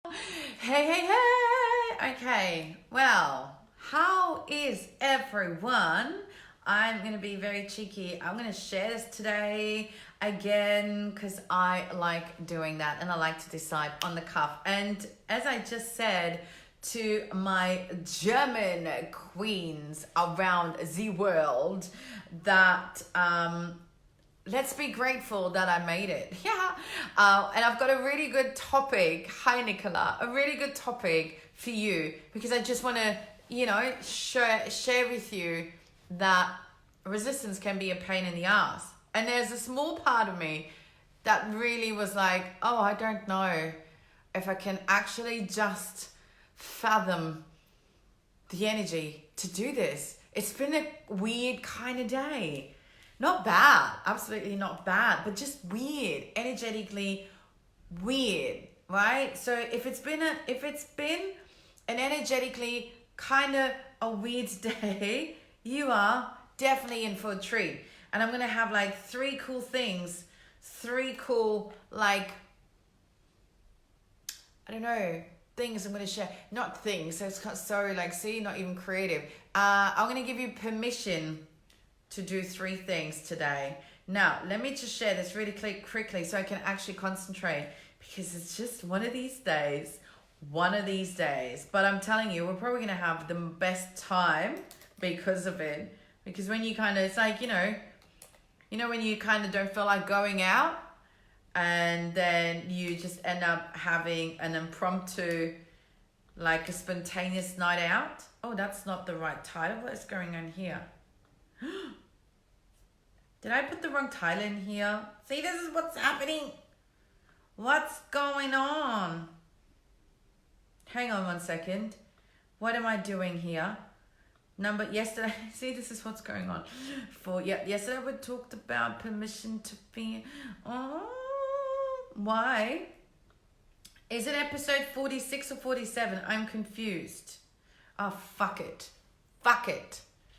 Hey, hey, hey! Okay, well, how is everyone? I'm gonna be very cheeky. I'm gonna share this today again because I like doing that and I like to decide on the cuff. And as I just said to my German queens around the world, that let's be grateful that I made it. Yeah. And I've got a really good topic. Hi, Nicola. A really good topic for you because I just want to, share with you that resistance can be a pain in the ass. And there's a small part of me that really was like, oh, I don't know if I can actually just fathom the energy to do this. It's been a weird kind of day. Not bad, absolutely not bad, but just weird, energetically weird, right? So if it's been an energetically kind of a weird day, you are definitely in for a treat. And I'm gonna have like three cool, I don't know, things I'm gonna share. Not things, so it's so like, see, not even creative. I'm gonna give you permission to do three things today. Now, let me just share this really quickly so I can actually concentrate because it's just one of these days. But I'm telling you, we're probably going to have the best time because of it. Because when you kind of, it's like, when you kind of don't feel like going out and then you just end up having an impromptu, like a spontaneous night out. Oh, that's not the right title. What's going on here? Did I put the wrong title in here? See, this is what's happening. What's going on? Hang on one second. What am I doing here? Yesterday, see, this is what's going on. Yesterday we talked about permission to be, why? Is it episode 46 or 47? I'm confused. Oh, fuck it.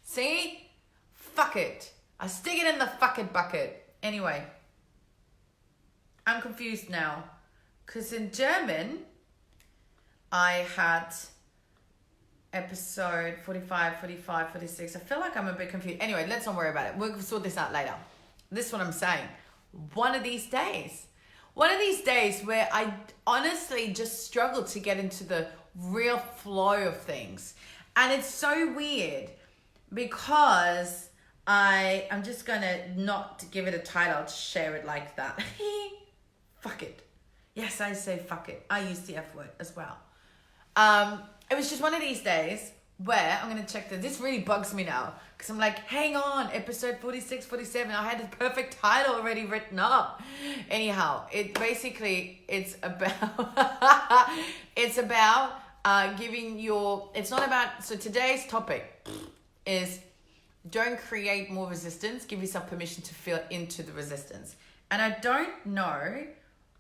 See? Fuck it. I stick it in the fuck it bucket. Anyway, I'm confused now. Because in German, I had episode 45, 46. I feel like I'm a bit confused. Anyway, let's not worry about it. We'll sort this out later. This is what I'm saying. One of these days where I honestly just struggle to get into the real flow of things. And it's so weird because I'm just gonna not give it a title, I'll share it like that. Fuck it. Yes, I say fuck it. I use the F word as well. It was just one of these days where I'm gonna check this really bugs me now because I'm like, hang on, episode 46, 47, I had the perfect title already written up. Anyhow, it's about so today's topic is don't create more resistance. Give yourself permission to feel into the resistance. And I don't know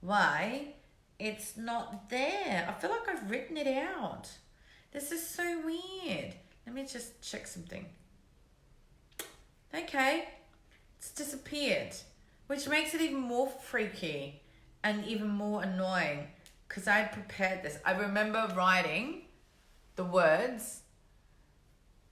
why it's not there. I feel like I've written it out. This is so weird. Let me just check something. Okay. It's disappeared. Which makes it even more freaky and even more annoying because I prepared this. I remember writing the words,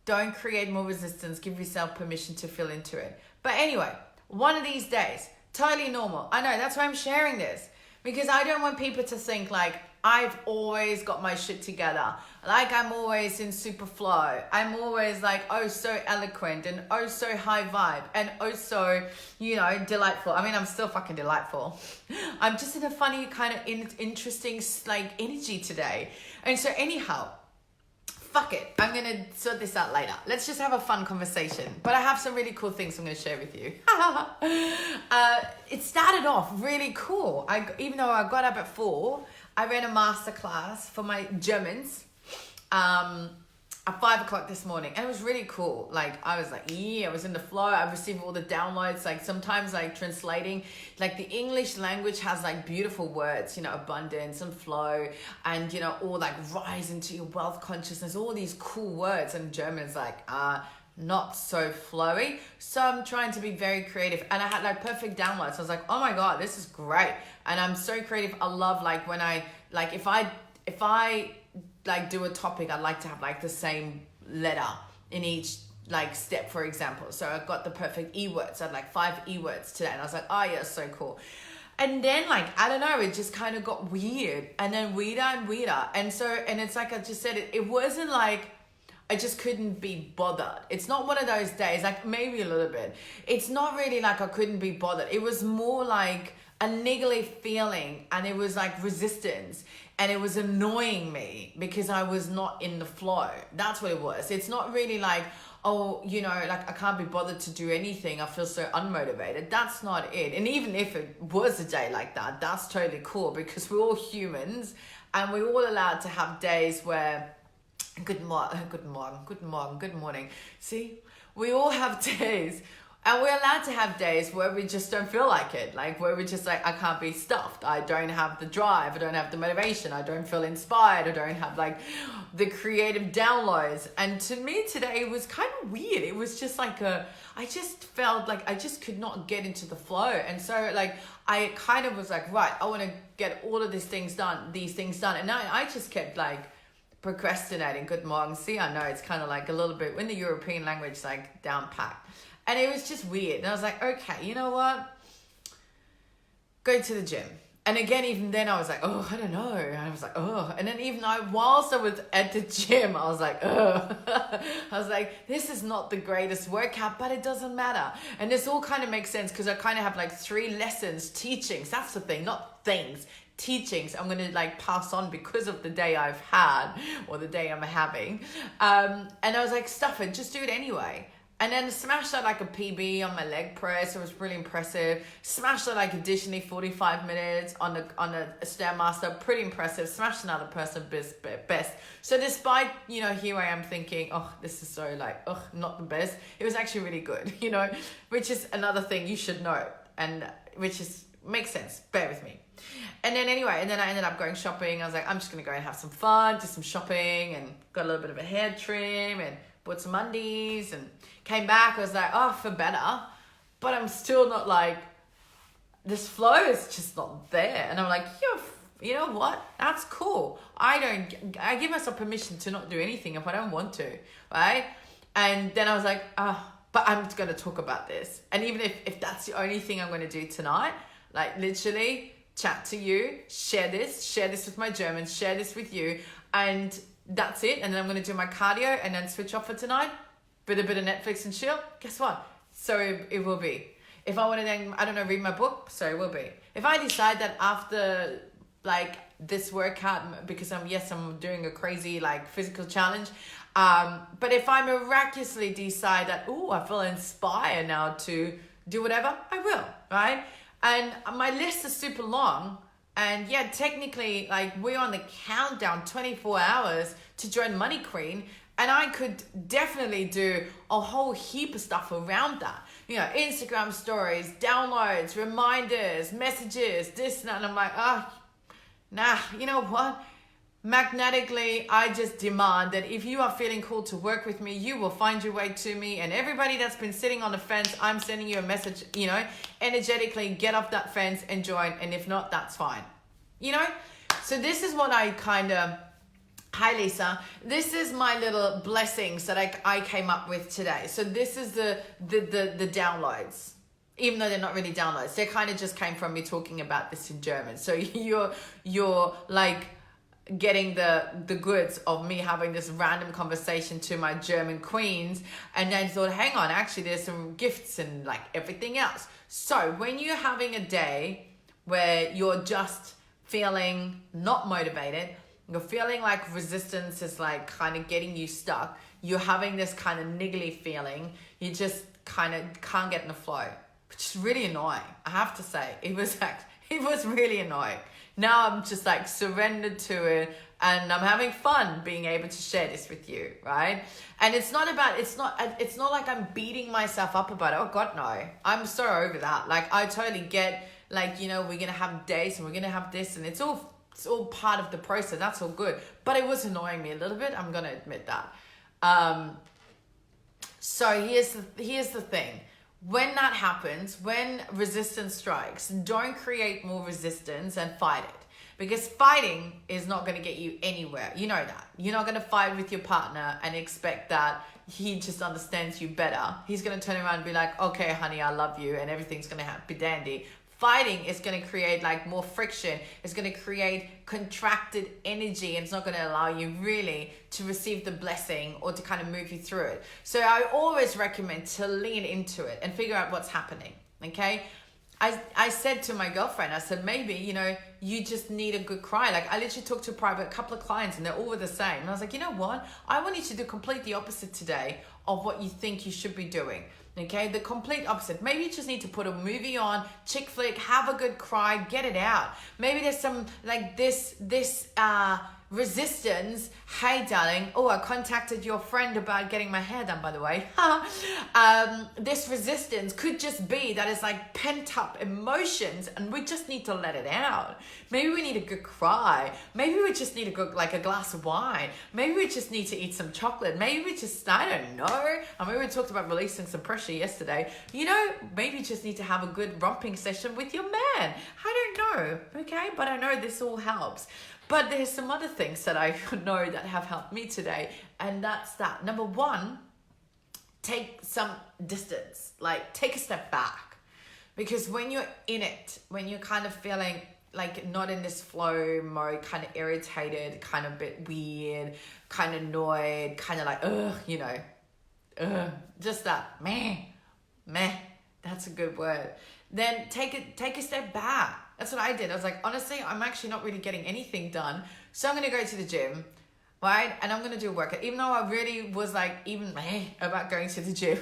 don't create more resistance. Give yourself permission to feel into it. But anyway, one of these days, totally normal. I know, that's why I'm sharing this. Because I don't want people to think like I've always got my shit together. Like I'm always in super flow. I'm always like, oh, so eloquent and oh, so high vibe and oh, so, delightful. I mean, I'm still fucking delightful. I'm just in a funny kind of interesting like energy today. And so anyhow, fuck it. I'm going to sort this out later. Let's just have a fun conversation. But I have some really cool things I'm going to share with you. It started off really cool. Even though I got up at 4, I ran a masterclass for my Germans at 5 o'clock this morning. And it was really cool. Like, I was like, I was in the flow. I received all the downloads. Like, sometimes, like, translating. Like, the English language has, like, beautiful words, abundance and flow. And, all, like, rise into your wealth consciousness. All these cool words. And German's like, not so flowy. So I'm trying to be very creative. And I had, like, perfect downloads. I was like, oh, my God, this is great. And I'm so creative. I love, like, when if I if I like do a topic, I'd like to have like the same letter in each like step, for example. So I got the perfect E-words. I had like 5 E-words today, and I was like, oh yeah, so cool. And then like, I don't know, it just kind of got weird, and then weirder and weirder. And so, and it's like I just said, it wasn't like I just couldn't be bothered. It's not one of those days, like maybe a little bit. It's not really like I couldn't be bothered. It was more like a niggly feeling, and it was like resistance, and it was annoying me because I was not in the flow. That's what it was. It's not really like, oh, you know, like I can't be bothered to do anything, I feel so unmotivated. That's not it. And even if it was a day like that, that's totally cool, because we're all humans, and we're all allowed to have days where good morning. See, we all have days, and we're allowed to have days where we just don't feel like it. Like where we're just like, I can't be stuffed. I don't have the drive. I don't have the motivation. I don't feel inspired. I don't have like the creative downloads. And to me today, it was kind of weird. It was just like I just felt like I just could not get into the flow. And so like, I kind of was like, right, I want to get all of these things done. And now I just kept like, procrastinating. Good morning. See, I know it's kind of like a little bit in the European language, like down packed. And it was just weird. And I was like, okay, you know what? Go to the gym. And again, even then I was like, oh, I don't know. And I was like, oh. And then even whilst I was at the gym, I was like, oh. I was like, this is not the greatest workout, but it doesn't matter. And this all kind of makes sense because I kind of have like 3 lessons, teachings. That's the thing, not things. Teachings I'm going to like pass on because of the day I've had, or the day I'm having. And I was like, stuff it, just do it anyway. And then smashed out like a PB on my leg press. It was really impressive. Smashed out like additionally 45 minutes on a Stairmaster. Pretty impressive. Smashed another person best. So despite, you know, here I am thinking, oh, this is so like, oh, not the best. It was actually really good, you know, which is another thing you should know. And which is, makes sense. Bear with me. And then anyway, and then I ended up going shopping. I was like, I'm just going to go and have some fun, do some shopping, and got a little bit of a hair trim and bought some undies and came back. I was like, oh, I feel better, but I'm still not like, this flow is just not there. And I'm like, you know what? That's cool. I give myself permission to not do anything if I don't want to, right? And then I was like, but I'm going to talk about this. And even if that's the only thing I'm going to do tonight, like literally chat to you, share this with my Germans, share this with you, and that's it. And then I'm going to do my cardio and then switch off for tonight, a bit of Netflix and chill. Guess what? So it will be. If I want to then, I don't know, read my book, so it will be. If I decide that after like this workout, because I'm doing a crazy like physical challenge, but if I miraculously decide that, I feel inspired now to do whatever, I will, right? And my list is super long, and yeah, technically, like we're on the countdown 24 hours to join Money Queen, and I could definitely do a whole heap of stuff around that. You know, Instagram stories, downloads, reminders, messages, this and that. And I'm like, nah, you know what? Magnetically, I just demand that if you are feeling called to work with me, you will find your way to me. And everybody that's been sitting on the fence, I'm sending you a message, you know, energetically get off that fence and join. And if not, that's fine. You know? So this is what I kind of, hi Lisa, this is my little blessings that I came up with today. So this is the downloads. Even though they're not really downloads, they kind of just came from me talking about this in German. So you're like getting the goods of me having this random conversation to my German queens, and then thought, hang on, actually there's some gifts and like everything else. So when you're having a day where you're just feeling not motivated, you're feeling like resistance is like kind of getting you stuck, you're having this kind of niggly feeling, you just kind of can't get in the flow, which is really annoying. I have to say, it was really annoying. Now I'm just like surrendered to it, and I'm having fun being able to share this with you, right? And it's not like I'm beating myself up about it. Oh God, no. I'm so over that. Like I totally get, like, you know, we're going to have days and we're going to have this, and it's all part of the process. That's all good. But it was annoying me a little bit. I'm going to admit that. So here's the thing. When that happens, when resistance strikes, don't create more resistance and fight it. because fighting is not going to get you anywhere. You know that. You're not going to fight with your partner and expect that he just understands you better. He's going to turn around and be like, okay, honey, I love you, and everything's going to be dandy. Fighting is going to create like more friction. It's going to create contracted energy, and it's not going to allow you really to receive the blessing or to kind of move you through it. So I always recommend to lean into it and figure out what's happening. Okay. I said to my girlfriend, I said, maybe, you just need a good cry. Like, I literally talked to a couple of clients and they're all the same. And I was like, you know what? I want you to do complete the opposite today of what you think you should be doing. Okay, the complete opposite. Maybe you just need to put a movie on, chick flick, have a good cry, get it out. Maybe there's some like this resistance. Hey, darling. Oh, I contacted your friend about getting my hair done, by the way. This resistance could just be that it's like pent up emotions and we just need to let it out. Maybe we need a good cry. Maybe we just need a glass of wine. Maybe we just need to eat some chocolate. Maybe we just, I don't know. I mean, we talked about releasing some pressure yesterday. Maybe you just need to have a good romping session with your man. I don't know. Okay. But I know this all helps. But there's some other things that I know that have helped me today. And that's that. Number one, take some distance. Like, take a step back. Because when you're in it, when you're kind of feeling like not in this flow mode, kind of irritated, kind of a bit weird, kind of annoyed, kind of like, just that, meh, that's a good word. Then take a step back. That's what I did. I was like, honestly, I'm actually not really getting anything done. So I'm going to go to the gym, right? And I'm going to do a workout, even though I really was like, even about going to the gym,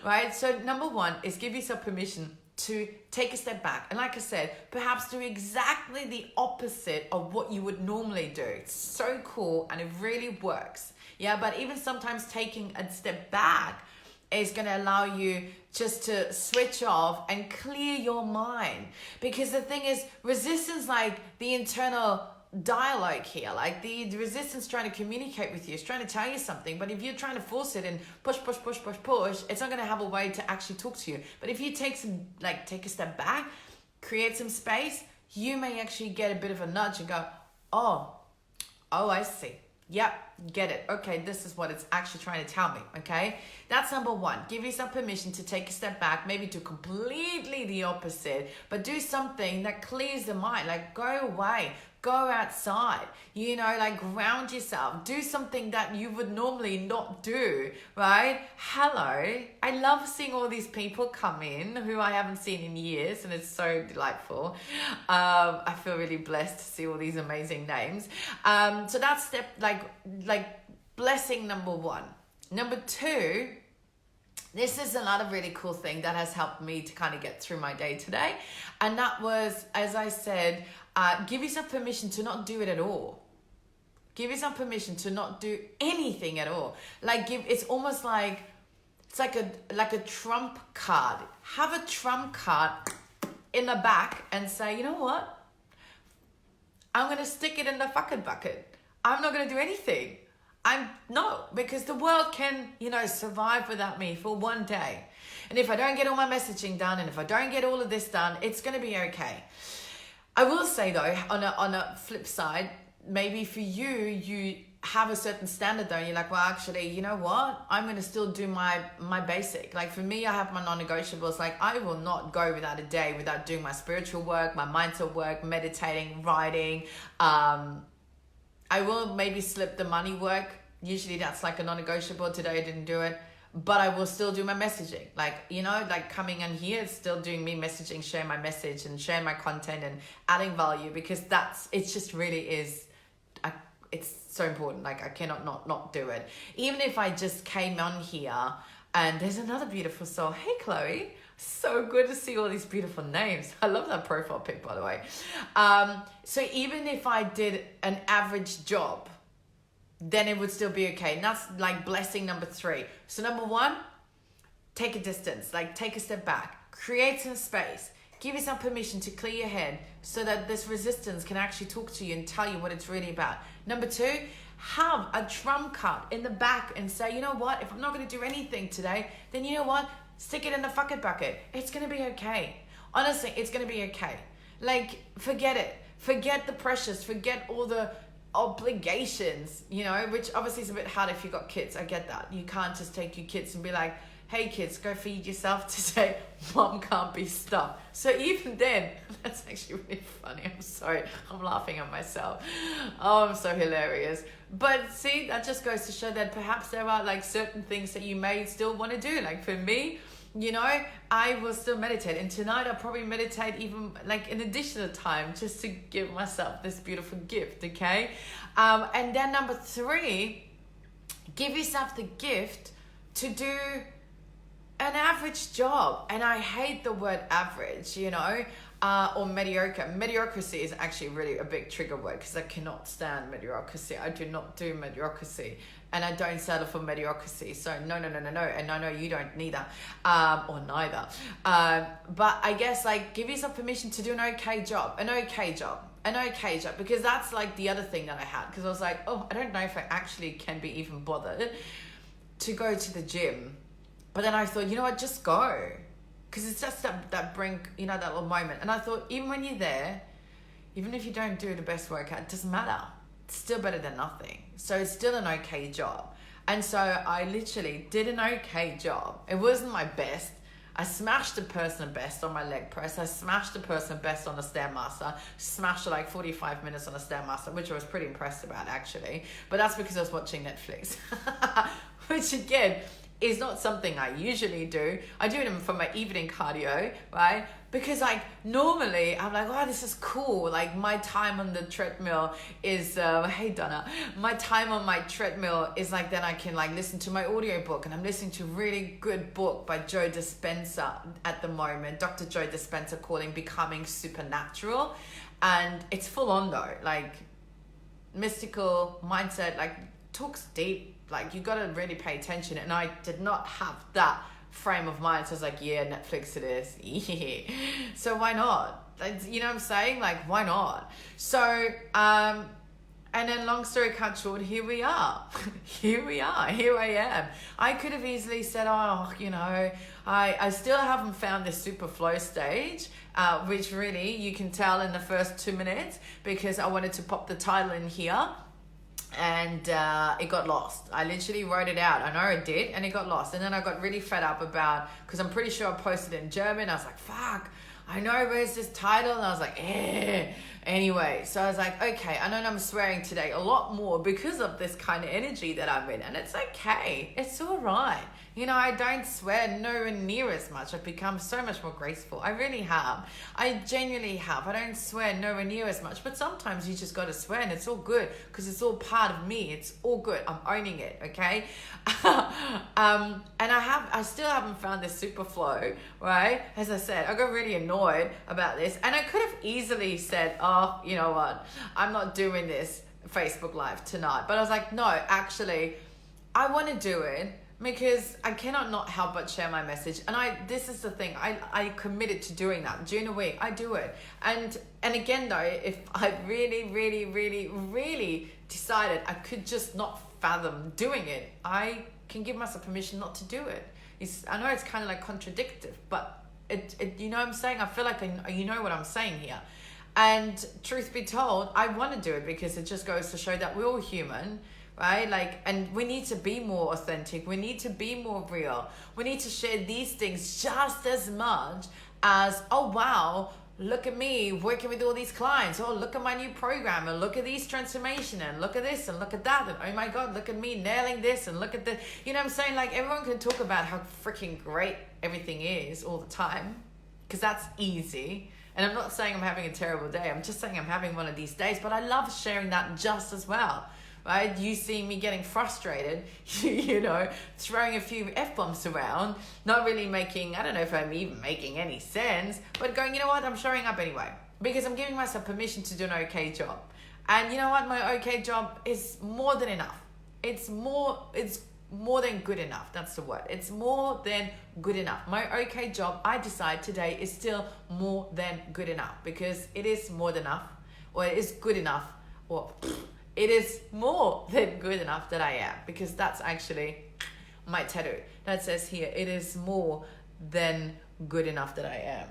right? So number one is give yourself permission to take a step back. And like I said, perhaps do exactly the opposite of what you would normally do. It's so cool and it really works. Yeah, but even sometimes taking a step back is going to allow you just to switch off and clear your mind. Because the thing is, resistance, like the internal dialogue here, like the resistance trying to communicate with you, is trying to tell you something. But if you're trying to force it and push, it's not going to have a way to actually talk to you. But if you take a step back, create some space, you may actually get a bit of a nudge and go, oh, I see. Yep, get it. Okay, this is what it's actually trying to tell me, okay? That's number one. Give yourself permission to take a step back, maybe do completely the opposite, but do something that clears the mind. Like, go away, go outside, like ground yourself. Do something that you would normally not do, right? Hello. I love seeing all these people come in who I haven't seen in years, and it's so delightful. I feel really blessed to see all these amazing names. So that's step, like blessing number one. Number two, this is another really cool thing that has helped me to kind of get through my day today. And that was, as I said, give yourself permission to not do it at all. Give yourself permission to not do anything at all. It's almost like, it's like a trump card. Have a trump card in the back and say, you know what? I'm going to stick it in the fucking bucket. I'm not going to do anything. Because the world can, survive without me for one day. And if I don't get all my messaging done, and if I don't get all of this done, it's going to be okay. I will say though, on a flip side, maybe for you have a certain standard though. You're like, well, actually, you know what? I'm going to still do my basic. Like for me, I have my non-negotiables. Like I will not go without a day without doing my spiritual work, my mindset work, meditating, writing. I will maybe slip the money work. Usually that's like a non-negotiable. Today I didn't do it. But I will still do my messaging. Like coming in here, it's still doing me messaging, sharing my message and sharing my content and adding value, because it just really is, it's so important. Like I cannot not do it. Even if I just came on here and there's another beautiful soul. Hey, Chloe. So good to see all these beautiful names. I love that profile pic, by the way. So even if I did an average job, then it would still be okay. And that's like blessing number 3. So number 1, take a distance, like take a step back, create some space, give yourself permission to clear your head so that this resistance can actually talk to you and tell you what it's really about. Number 2, have a trump card in the back and say, you know what, if I'm not going to do anything today, then you know what, stick it in the fucking bucket. It's going to be okay. Honestly, it's going to be okay. Like, forget it. Forget the pressures, forget all the obligations, you know, which obviously is a bit hard if you've got kids. I get that. You can't just take your kids and be like, hey kids, go feed yourself today. Mom can't be stuck. So even then, that's actually really funny. I'm sorry. I'm laughing at myself. Oh, I'm so hilarious. But see, that just goes to show that perhaps there are like certain things that you may still want to do. Like for me, you know, I will still meditate. And tonight I'll probably meditate even like in additional time just to give myself this beautiful gift, okay? And then number 3, give yourself the gift to do an average job. And I hate the word average, you know, or mediocre. Mediocrity is actually really a big trigger word because I cannot stand mediocrity. I do not do mediocrity. And I don't settle for mediocrity. So no. And I know you don't neither. Or neither. But I guess like give yourself permission to do an okay job. Because that's like the other thing that I had. Because I was like, oh, I don't know if I actually can be even bothered to go to the gym. But then I thought, you know what, just go. Because it's just that brink, you know, that little moment. And I thought, even when you're there, even if you don't do the best workout, it doesn't matter. It's still better than nothing. So it's still an okay job. And so I literally did an okay job. It wasn't my best. I smashed the person best on my leg press. I smashed the person best on the Stairmaster. Smashed it like 45 minutes on the Stairmaster, which I was pretty impressed about actually. But that's because I was watching Netflix. Which again, is not something I usually do. I do it for my evening cardio, right? Because like normally I'm like, oh, this is cool. Like my time on the treadmill is, hey Donna, my time on my treadmill is like, then I can like listen to my audiobook, and I'm listening to a really good book by Joe Dispenza at the moment, Dr. Joe Dispenza, calling Becoming Supernatural. And it's full on though, like mystical mindset, like talks deep. Like you gotta really pay attention, and I did not have that frame of mind. So I was like, yeah, Netflix it is. Yeah. So why not? You know what I'm saying? Like, why not? So, and then long story cut short, here we are. Here I am. I could have easily said, oh, you know, I still haven't found this super flow stage, which really you can tell in the first 2 minutes, because I wanted to pop the title in here. And it got lost. I literally wrote it out. I know I did, and it got lost. And then I got really fed up about, because I'm pretty sure I posted it in German. I was like, fuck, I know, where's this title? And I was like, eh. Anyway, so I was like, okay, I know I'm swearing today a lot more because of this kind of energy that I'm in. And it's okay. It's all right. You know, I don't swear nowhere near as much. I've become so much more graceful. I really have. I genuinely have. I don't swear nowhere near as much. But sometimes you just got to swear, and it's all good because it's all part of me. It's all good. I'm owning it, okay? And I still haven't found this super flow, right? As I said, I got really annoyed about this. And I could have easily said, oh, you know what? I'm not doing this Facebook Live tonight. But I was like, no, actually, I want to do it, because I cannot not help but share my message. And this is the thing, I committed to doing that during the week. I do it. And again though, if I really decided I could just not fathom doing it, I can give myself permission not to do it. I know it's kind of like contradictory, but it you know what I'm saying? I feel like you know what I'm saying here. And truth be told, I want to do it because it just goes to show that we're all human, right? Like, and we need to be more authentic. We need to be more real. We need to share these things just as much as, oh, wow, look at me working with all these clients. Oh, look at my new program, and look at these transformation, and look at this, and look at that. And oh my God, look at me nailing this, and look at this. You know what I'm saying? Like, everyone can talk about how freaking great everything is all the time, because that's easy. And I'm not saying I'm having a terrible day. I'm just saying I'm having one of these days. But I love sharing that just as well, right? You see me getting frustrated, you know, throwing a few F-bombs around, not really making, I don't know if I'm even making any sense, but going, you know what, I'm showing up anyway, because I'm giving myself permission to do an okay job. And you know what, my okay job is more than enough. It's more than good enough. That's the word. It's more than good enough. My okay job, I decide today, is still more than good enough, because it is more than enough, or it is good enough, or it is more than good enough that I am, because that's actually my tattoo that says here, it is more than good enough that I am.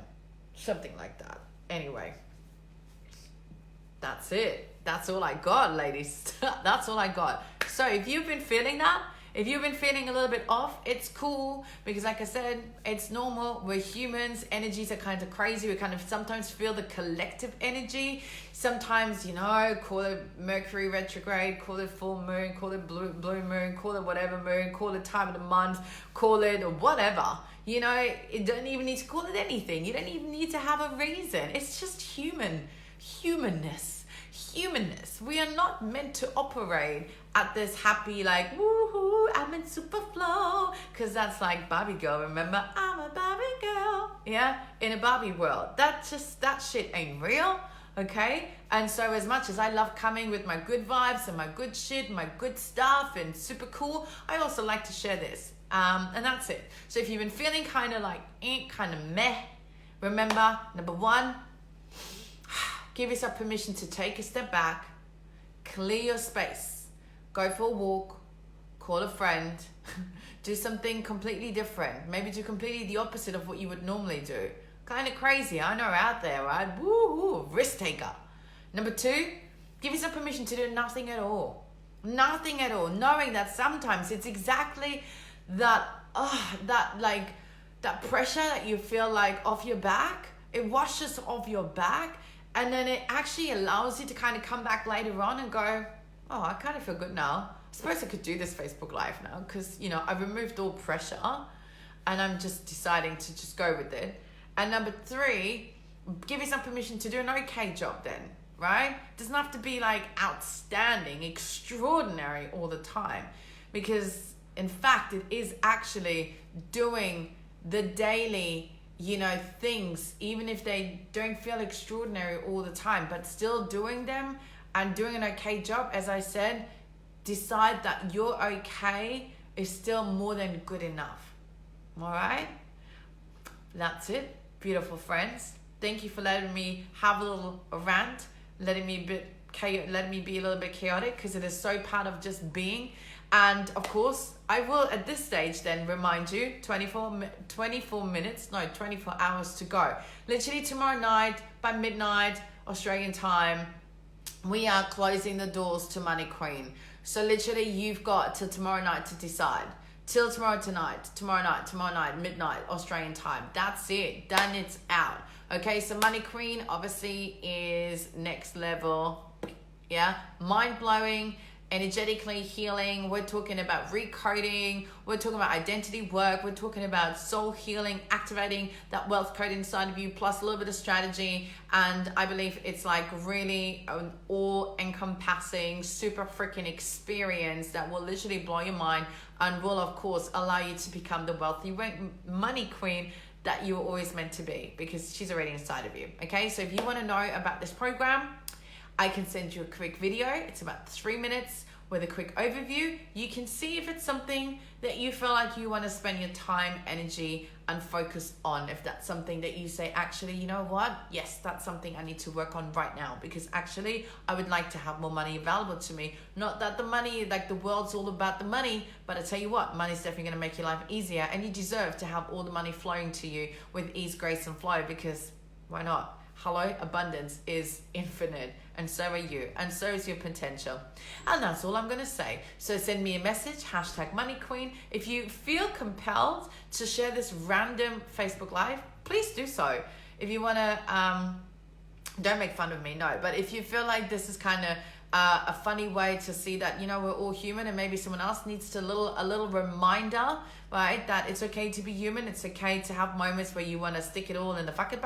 Something like that. Anyway. That's it. That's all I got, ladies. That's all I got. So if you've been feeling that, if you've been feeling a little bit off, it's cool, because like I said, it's normal. We're humans. Energies are kind of crazy. We kind of sometimes feel the collective energy. Sometimes, call it Mercury retrograde, call it full moon, call it blue moon, call it whatever moon, call it time of the month, call it whatever. You don't even need to call it anything. You don't even need to have a reason. It's just humanness. We are not meant to operate at this happy, like, woohoo, I'm in super flow, because that's like Barbie girl, remember? I'm a Barbie girl, yeah, in a Barbie world. That shit ain't real, okay? And so as much as I love coming with my good vibes and my good shit, my good stuff and super cool, I also like to share this, and that's it. So if you've been feeling kind of like, kind of meh, remember, number one, give yourself permission to take a step back, clear your space, go for a walk, call a friend, do something completely different. Maybe do completely the opposite of what you would normally do. Kind of crazy, I know, out there, right? Woo-hoo, risk taker. Number two, give yourself permission to do nothing at all. Nothing at all. Knowing that sometimes it's exactly that pressure that you feel like off your back, it washes off your back. And then it actually allows you to kind of come back later on and go, oh, I kind of feel good now. I suppose I could do this Facebook Live now, because, I've removed all pressure and I'm just deciding to just go with it. And number three, give yourself permission to do an okay job then, right? It doesn't have to be like outstanding, extraordinary all the time, because in fact, it is actually doing the daily things, even if they don't feel extraordinary all the time, but still doing them and doing an okay job. As I said, decide that your okay is still more than good enough. All right? That's it. Beautiful friends. Thank you for letting me have a little rant, letting me be a little bit chaotic, because it is so part of just being. And of course, I will at this stage then remind you, 24 hours to go. Literally tomorrow night by midnight, Australian time, we are closing the doors to Money Queen. So literally you've got till tomorrow night to decide. Till tomorrow night, midnight, Australian time. That's it. Done, it's out. Okay, so Money Queen obviously is next level. Yeah, mind-blowing. Energetically healing. We're talking about recoding. We're talking about identity work. We're talking about soul healing, activating that wealth code inside of you, plus a little bit of strategy. And I believe it's like really an all-encompassing, super freaking experience that will literally blow your mind and will, of course, allow you to become the wealthy money queen that you were always meant to be, because she's already inside of you. Okay, so if you want to know about this program, I can send you a quick video. It's about 3 minutes with a quick overview. You can see if it's something that you feel like you want to spend your time, energy, and focus on. If that's something that you say, actually, you know what? Yes, that's something I need to work on right now, because actually I would like to have more money available to me. Not that the money, like the world's all about the money, but I tell you what, money's definitely going to make your life easier, and you deserve to have all the money flowing to you with ease, grace, and flow, because why not? Hello, abundance is infinite, and so are you, and so is your potential. And that's all I'm going to say. So send me a message, #MoneyQueen. If you feel compelled to share this random Facebook Live, please do so. If you want to, don't make fun of me, no. But if you feel like this is kind of a funny way to see that, we're all human, and maybe someone else needs a little reminder, right, that it's okay to be human, it's okay to have moments where you want to stick it all in the bucket,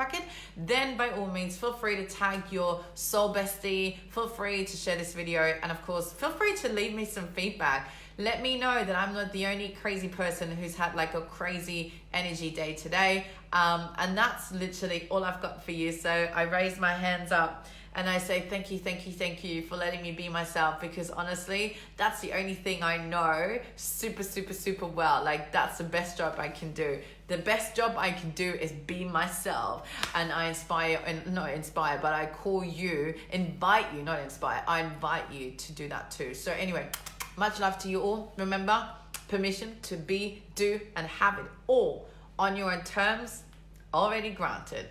then by all means feel free to tag your soul bestie, feel free to share this video, and of course feel free to leave me some feedback. Let me know that I'm not the only crazy person who's had like a crazy energy day today, and that's literally all I've got for you. So I raise my hands up and I say thank you for letting me be myself, because honestly, that's the only thing I know super well. Like, that's the best job I can do. The best job I can do is be myself, and I invite you to do that too. So anyway, much love to you all. Remember, permission to be, do, and have it all on your own terms already granted.